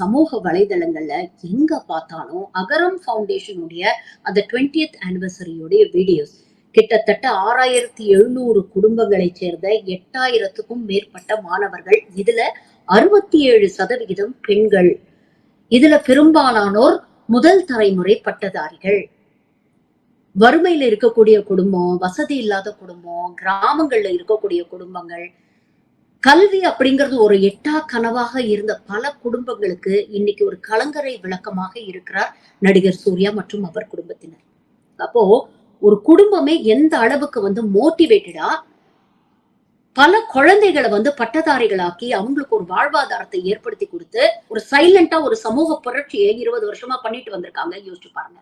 சமூக வலைதளங்கள்ல எங்க பார்த்தாலும் அகரம் ஃபவுண்டேஷனுடைய அந்த 20th ஆனிவர்சரியுடைய வீடியோஸ் கிட்டத்தட்ட 6700 குடும்பங்களைச் சேர்ந்த 8000த்துக்கும் மேற்பட்ட மாணவர்கள், இதுல 67% பெண்கள், இதுல பெரும்பாலானோர் முதல் தலைமுறை பட்டதாரிகள். வறுமையில இருக்கக்கூடிய குடும்பம், வசதி இல்லாத குடும்பம், கிராமங்கள்ல இருக்கக்கூடிய குடும்பங்கள், கல்வி அப்படிங்கிறது ஒரு எட்டா கனவாக இருந்த பல குடும்பங்களுக்கு இன்னைக்கு ஒரு கலங்கரை விளக்கமாக இருக்கிறார் நடிகர் சூர்யா மற்றும் அவர் குடும்பத்தினர். அப்போ ஒரு குடும்பமே எந்த அளவுக்கு மோட்டிவேட்டடா பல குழந்தைகளை பட்டதாரிகளாக்கி அவங்களுக்கு ஒரு வாழ்வாதாரத்தை ஏற்படுத்தி கொடுத்து ஒரு சைலண்டா ஒரு சமூக புரட்சியை 20 வருஷமா பண்ணிட்டு வந்திருக்காங்க. யோசிச்சு பாருங்க.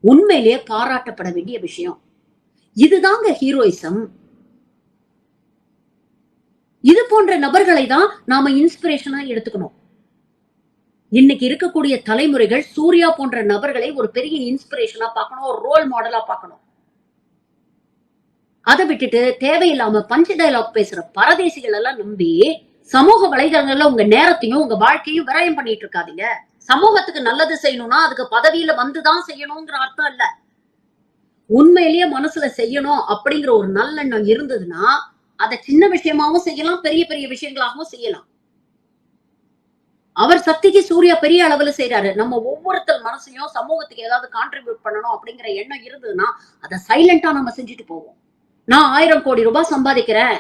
உண்மையிலேயே பாராட்டப்பட வேண்டிய விஷயம். இதுதாங்க ஹீரோயிசம். இது போன்ற நபர்களை தான் நாம இன்ஸ்பிரேஷனா எடுத்துக்கணும். இன்னைக்கு இருக்கக்கூடிய தலைமுறைகள் சூர்யா போன்ற நபர்களை ஒரு பெரிய இன்ஸ்பிரேஷனா பார்க்கணும், ஒரு ரோல் மாடலா பார்க்கணும். அதை விட்டுட்டு தேவையில்லாம பஞ்ச் டயலாக் பேசுற பரதேசிகள் எல்லாம் நம்பி சமூக வலைதளங்கள்ல உங்க நேரத்தையும் உங்க வாழ்க்கையும் விரயம் பண்ணிட்டு இருக்காதீங்க. சமூகத்துக்கு நல்லது செய்யணும்னா அதுக்கு பதவியில வந்துதான் செய்யணுங்கிற அர்த்தம் இல்ல. உண்மையிலேயே மனசுல செய்யணும் அப்படிங்கிற ஒரு நல்லெண்ணம் இருந்ததுன்னா அதை சின்ன விஷயமாவும் செய்யலாம், பெரிய பெரிய விஷயங்களாகவும் செய்யலாம். அவர் சக்திக்கு சூர்யா பெரிய அளவுல செய்யறாரு. நம்ம ஒவ்வொருத்தர் மனசையும் சமூகத்துக்கு ஏதாவது கான்ட்ரிபியூட் பண்ணணும் அப்படிங்கிற எண்ணம் இருந்ததுன்னா அதை சைலண்டா நம்ம செஞ்சுட்டு போவோம். நான் 1000 கோடி ரூபாய் சம்பாதிக்கிறேன்,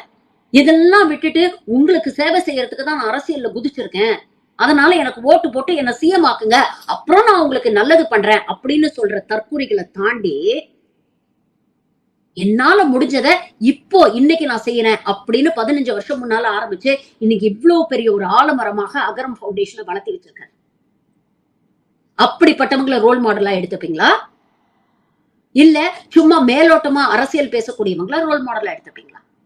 இதெல்லாம் விட்டுட்டு உங்களுக்கு சேவை செய்யறதுக்கு தான் நான் அரசியல்ல குதிச்சிருக்கேன், அதனால எனக்கு ஓட்டு போட்டு என்ன சிஎம் ஆக்குங்க, அப்புறம் நான் உங்களுக்கு நல்லது பண்றேன் அப்படின்னு சொல்ற தற்கூரிகளை தாண்டி என்னால முடிஞ்சத இப்போ இன்னைக்கு நான் செய்யறேன் அப்படின்னு 15 வருஷம் முன்னால ஆரம்பிச்சு இன்னைக்கு இவ்வளவு பெரிய ஒரு ஆலமரமாக அகரம் ஃபவுண்டேஷனை வளர்த்தி வச்சிருக்காரு. அப்படிப்பட்டவங்களை ரோல் மாடலா எடுத்துப்பீங்களா? இல்ல சும்மா மேலோட்டமா அரசியல் பேசக்கூடியவங்களா ரோல் மாடலா எடுத்துப்பீங்களா?